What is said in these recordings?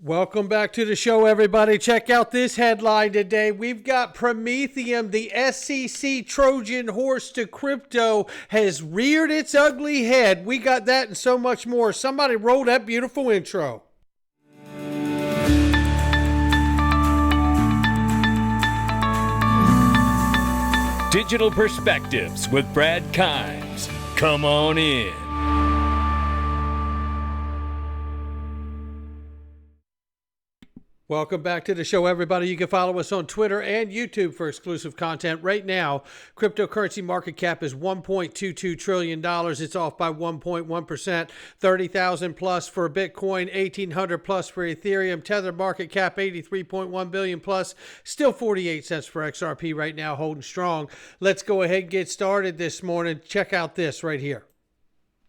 Welcome back to the show, everybody. Check out this headline today. We've got Prometheum, the SEC Trojan Horse to crypto, has reared its ugly head. We got that and so much more. Somebody roll that beautiful intro. Digital Perspectives with Brad Kimes. Come on in. Welcome back to the show, everybody. You can follow us on Twitter and YouTube for exclusive content. Right now, cryptocurrency market cap is $1.22 trillion. It's off by 1.1%. 30,000 plus for Bitcoin, 1,800 plus for Ethereum. Tether market cap 83.1 billion plus. Still 48 cents for XRP right now, holding strong. Let's go ahead and get started this morning. Check out this right here.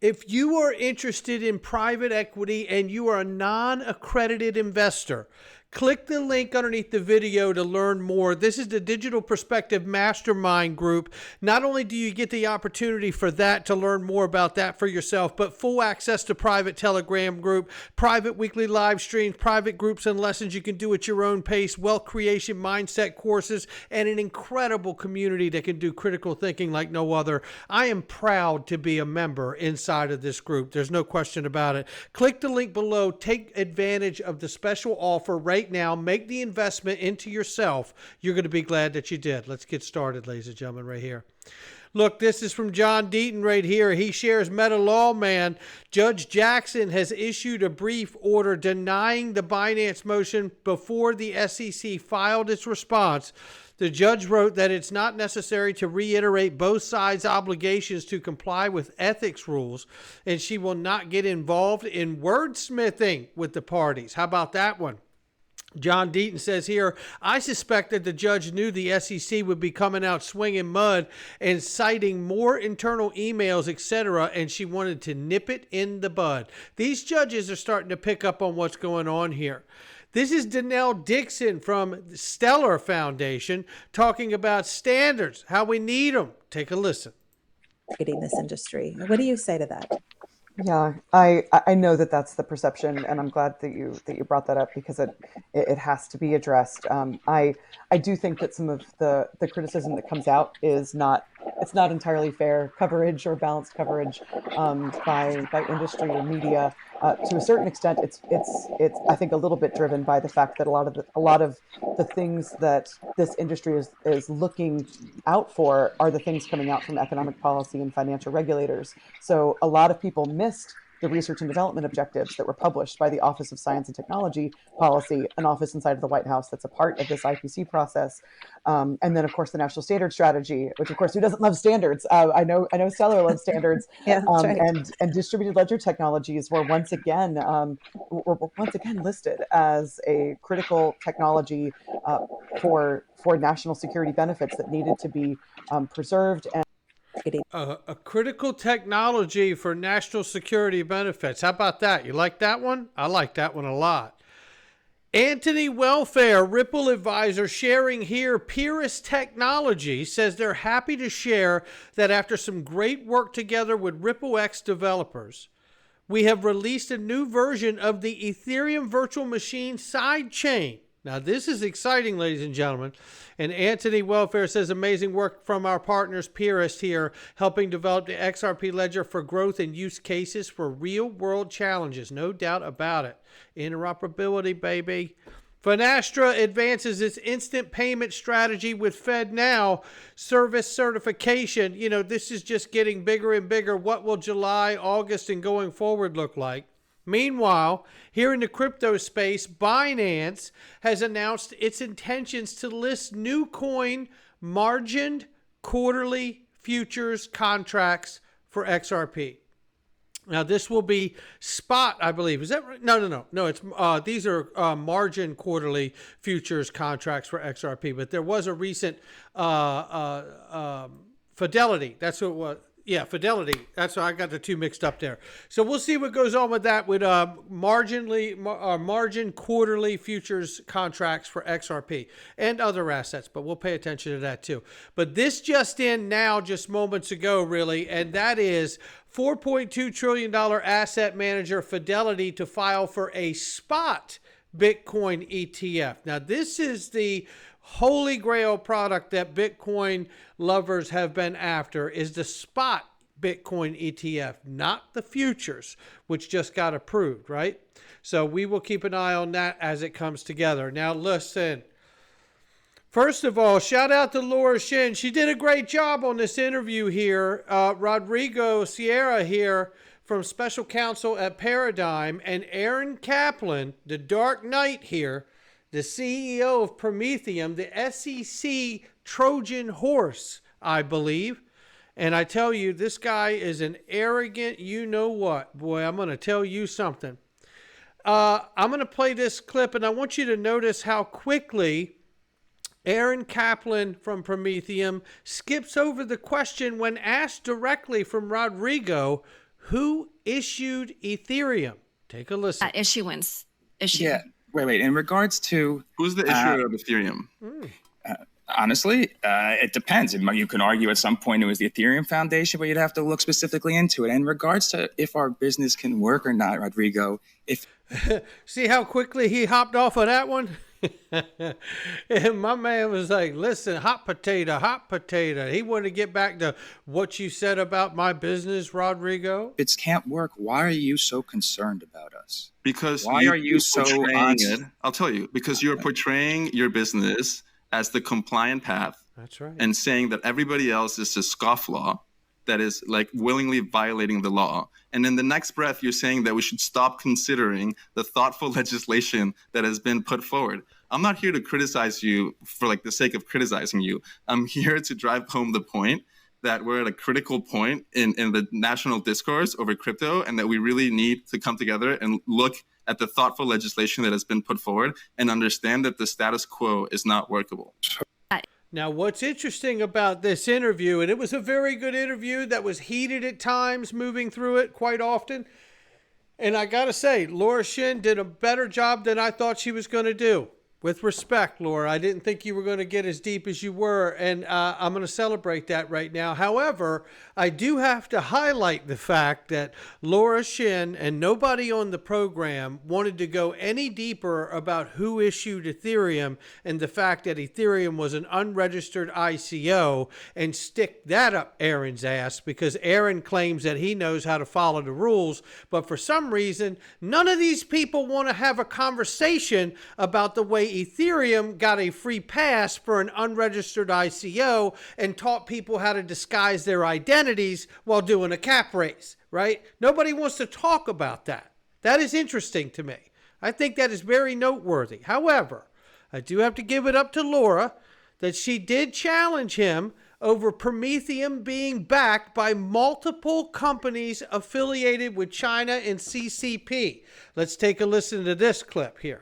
If you are interested in private equity and you are a non-accredited investor, click the link underneath the video to learn more. This is the Digital Perspective Mastermind group. Not only do you get the opportunity for that to learn more about that for yourself, but full access to private Telegram group, private weekly live streams, private groups and lessons you can do at your own pace, wealth creation mindset courses, and an incredible community that can do critical thinking like no other. I am proud to be a member inside of this group. There's no question about it. Click the link below. Take advantage of the special offer right now. Make the investment into yourself. You're going to be glad that you did. Let's get started, ladies and gentlemen, right here. Look, this is from John Deaton right here. He shares Meta lawman. Judge Jackson has issued a brief order denying the Binance motion before the SEC filed its response. The judge wrote that it's not necessary to reiterate both sides' obligations to comply with ethics rules, and she will not get involved in wordsmithing with the parties. How about that one? John Deaton says here, I suspect that the judge knew the SEC would be coming out swinging mud and citing more internal emails, etc., and she wanted to nip it in the bud. These judges are starting to pick up on what's going on here. This is Danelle Dixon from Stellar Foundation talking about standards, how we need them. Take a listen. Marketing this industry. What do you say to that? Yeah, I know that that's the perception, and I'm glad that you brought that up because it has to be addressed. I do think that some of the criticism that comes out is not entirely fair coverage or balanced coverage by industry or media. To a certain extent, it's I think a little bit driven by the fact that a lot of the things that this industry is looking out for are the things coming out from economic policy and financial regulators. So a lot of people missed the research and development objectives that were published by the Office of Science and Technology Policy, an office inside of the White House that's a part of this IPC process. And then, of course, the National Standard Strategy, which, of course, who doesn't love standards? I know Stellar loves standards. Yeah, right. And distributed ledger technologies were once again listed as a critical technology for national security benefits that needed to be preserved. And A critical technology for national security benefits. How about that? You like that one? I like that one a lot. Anthony Welfare, Ripple advisor, sharing here, Pyrrhus Technology says they're happy to share that after some great work together with RippleX developers, we have released a new version of the Ethereum virtual machine sidechain. Now, this is exciting, ladies and gentlemen. And Anthony Welfare says amazing work from our partners, Pyrrhus here, helping develop the XRP ledger for growth and use cases for real-world challenges. No doubt about it. Interoperability, baby. Finastra advances its instant payment strategy with FedNow service certification. You know, this is just getting bigger and bigger. What will July, August, and going forward look like? Meanwhile, here in the crypto space, Binance has announced its intentions to list new coin margined quarterly futures contracts for XRP. Now, this will be spot, I believe. Is that right? No. It's these are margin quarterly futures contracts for XRP. But there was a recent Fidelity. That's what it was. Yeah, Fidelity. That's why I got the two mixed up there. So we'll see what goes on with that with margin quarterly futures contracts for XRP and other assets, but we'll pay attention to that too. But this just in now, just moments ago, really, and that is $4.2 trillion asset manager Fidelity to file for a spot Bitcoin ETF. Now, this is the holy grail product that Bitcoin lovers have been after, is the spot Bitcoin ETF, not the futures, which just got approved, right? So we will keep an eye on that as it comes together. Now, listen. First of all, shout out to Laura Shin. She did a great job on this interview here. Rodrigo Sierra here from Special Counsel at Paradigm, and Aaron Kaplan, the Dark Knight here, the CEO of Prometheum, the SEC Trojan Horse, I believe. And I tell you, this guy is an arrogant you-know-what. Boy, I'm going to tell you something. I'm going to play this clip, and I want you to notice how quickly Aaron Kaplan from Prometheum skips over the question when asked directly from Rodrigo, who issued Ethereum? Take a listen. Issuance issue. Yeah. Wait. In regards to who's the issuer of Ethereum? Honestly, it depends. You can argue at some point it was the Ethereum Foundation, but you'd have to look specifically into it. In regards to if our business can work or not, Rodrigo, if see how quickly he hopped off of that one? And my man was like, listen, hot potato. He wanted to get back to what you said about my business, Rodrigo. it can't work, why are you so concerned about us? Because Why are you so portraying it? I'll tell you. Because you're portraying your business as the compliant path. That's right. And saying that everybody else is a scofflaw that is like willingly violating the law. And in the next breath, you're saying that we should stop considering the thoughtful legislation that has been put forward. I'm not here to criticize you for like the sake of criticizing you. I'm here to drive home the point that we're at a critical point in the national discourse over crypto, and that we really need to come together and look at the thoughtful legislation that has been put forward and understand that the status quo is not workable. Now, what's interesting about this interview, and it was a very good interview that was heated at times, moving through it quite often. And I got to say, Laura Shin did a better job than I thought she was going to do. With respect, Laura, I didn't think you were going to get as deep as you were, and I'm going to celebrate that right now. However, I do have to highlight the fact that Laura Shin and nobody on the program wanted to go any deeper about who issued Ethereum and the fact that Ethereum was an unregistered ICO, and stick that up Aaron's ass, because Aaron claims that he knows how to follow the rules. But for some reason, none of these people want to have a conversation about the way Ethereum got a free pass for an unregistered ICO and taught people how to disguise their identities while doing a cap raise, right? Nobody wants to talk about that. That is interesting to me. I think that is very noteworthy. However, I do have to give it up to Laura that she did challenge him over Prometheum being backed by multiple companies affiliated with China and CCP. Let's take a listen to this clip here.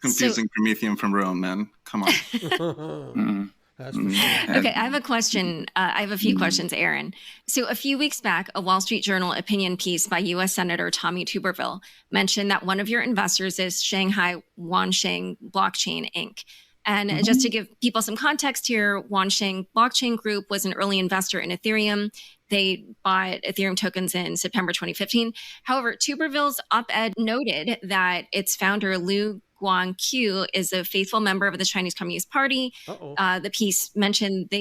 Confusing Prometheum from Rome, man. Come on. That's for sure. Okay, I have a question. I have a few questions, Aaron. So a few weeks back, a Wall Street Journal opinion piece by U.S. Senator Tommy Tuberville mentioned that one of your investors is Shanghai Wansheng Blockchain Inc. And just to give people some context here, Wansheng Blockchain Group was an early investor in Ethereum. They bought Ethereum tokens in September 2015. However, Tuberville's op-ed noted that its founder, Liu Guangqiu, is a faithful member of the Chinese Communist Party. The piece mentioned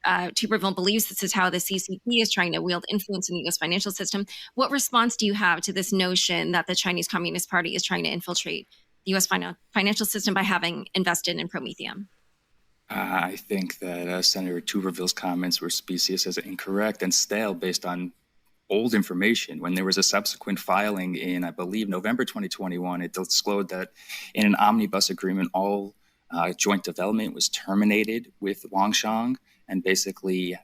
Tuberville believes this is how the CCP is trying to wield influence in the U.S. financial system. What response do you have to this notion that the Chinese Communist Party is trying to infiltrate the U.S. financial system by having invested in Prometheum? I think that Senator Tuberville's comments were specious as incorrect and stale based on old information. When there was a subsequent filing in, I believe, November 2021, it disclosed that in an omnibus agreement, all joint development was terminated with Wansheng. And basically,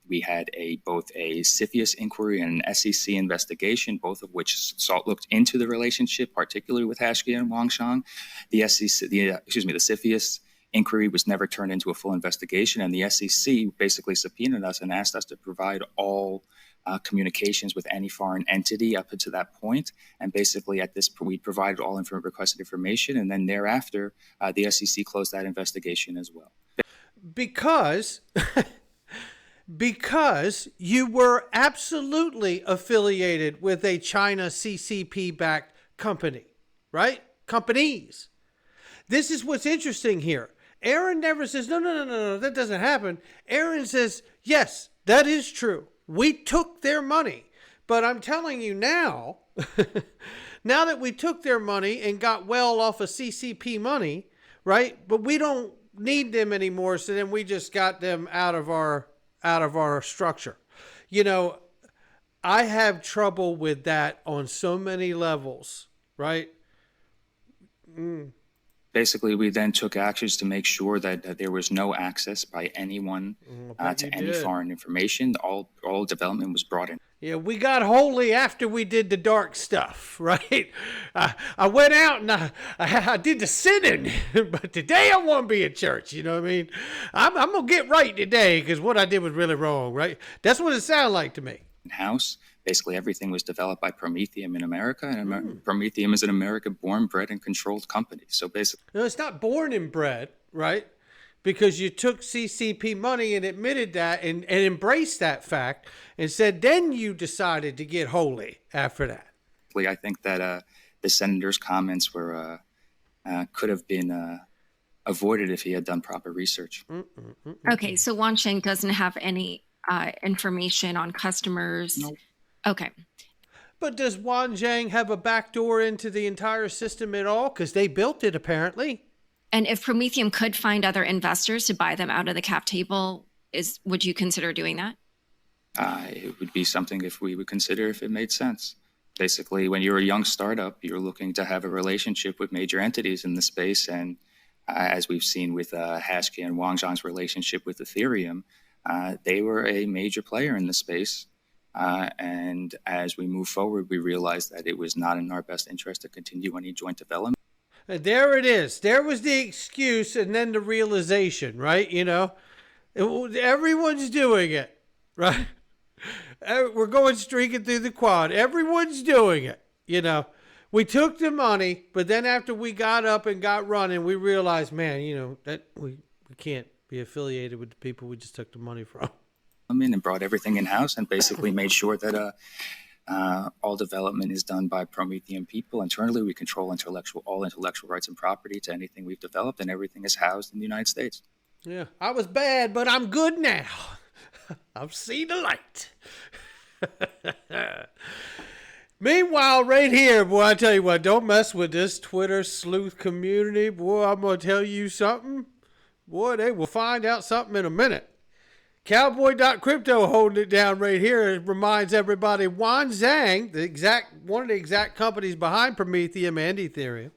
we had both a CFIUS inquiry and an SEC investigation, both of which looked into the relationship, particularly with Hashkia and Wansheng. The CFIUS inquiry was never turned into a full investigation, and the SEC basically subpoenaed us and asked us to provide all communications with any foreign entity up to that point. And basically at this point, we provided all requested information, and then thereafter, the SEC closed that investigation as well. Because you were absolutely affiliated with a China CCP-backed company, right? Companies. this is what's interesting here. Aaron never says, no, that doesn't happen. Aaron says, yes, that is true. We took their money. But I'm telling you now, now that we took their money and got well off of CCP money, right? But we don't need them anymore. So then we just got them out of our structure. You know, I have trouble with that on so many levels, right? Basically, we then took actions to make sure that there was no access by anyone to any foreign information. All development was brought in. Yeah, we got holy after we did the dark stuff, right? I went out and I did the sinning, but today I want to be at church, you know what I mean? I'm going to get right today because what I did was really wrong, right? That's what it sounded like to me. In-house, basically everything was developed by Prometheum in America, and Prometheum is an American-born, bred, and controlled company. So basically... No, it's not born and bred, right? Because you took CCP money and admitted that and embraced that fact and said then you decided to get holy after that. I think that the senator's comments were could have been avoided if he had done proper research. Okay, so Wan Sheng doesn't have any information on customers. Nope. Okay. But does Wan Zhang have a backdoor into the entire system at all? Because they built it apparently. And if Prometheum could find other investors to buy them out of the cap table, would you consider doing that? It would be something if we would consider if it made sense. Basically, when you're a young startup, you're looking to have a relationship with major entities in the space. And as we've seen with Hashkey and Wang Zhang's relationship with Ethereum, they were a major player in the space. And as we move forward, we realized that it was not in our best interest to continue any joint development. There it is. There was the excuse and then the realization, right? You know, everyone's doing it, right? We're going streaking through the quad. Everyone's doing it. You know, we took the money, but then after we got up and got running, we realized, man, you know, that we can't be affiliated with the people we just took the money from. In and brought everything in-house and basically made sure that all development is done by Prometheum people. Internally, we control all intellectual rights and property to anything we've developed, and everything is housed in the United States. Yeah, I was bad, but I'm good now. I've seen the light. Meanwhile, right here, boy, I tell you what, don't mess with this Twitter sleuth community. Boy, I'm going to tell you something. Boy, they will find out something in a minute. Cowboy.crypto holding it down right here. It reminds everybody Wan Zhang, one of the exact companies behind Prometheum and Ethereum,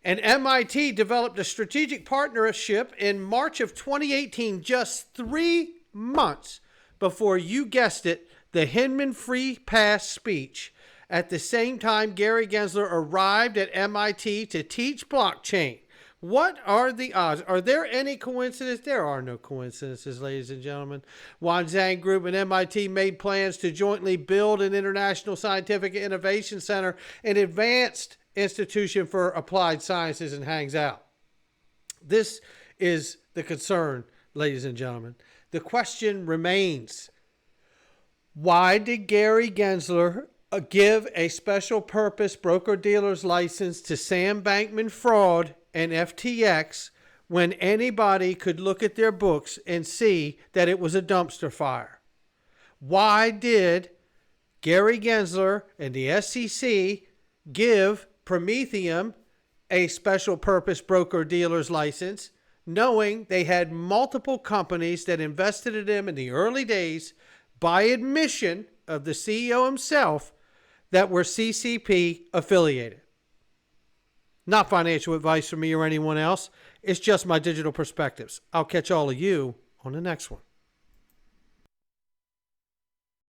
and MIT developed a strategic partnership in March of 2018, just 3 months before, you guessed it, the Hinman Free Pass speech. At the same time, Gary Gensler arrived at MIT to teach blockchain. What are the odds? Are there any coincidences? There are no coincidences, ladies and gentlemen. Wan Zhang Group and MIT made plans to jointly build an international scientific innovation center, an advanced institution for applied sciences, and hangs out. This is the concern, ladies and gentlemen. The question remains, why did Gary Gensler give a special purpose broker-dealer's license to Sam Bankman-Fried and FTX when anybody could look at their books and see that it was a dumpster fire? Why did Gary Gensler and the SEC give Prometheum a special purpose broker-dealer's license, knowing they had multiple companies that invested in them in the early days by admission of the CEO himself that were CCP affiliated? Not financial advice from me or anyone else. It's just my digital perspectives. I'll catch all of you on the next one.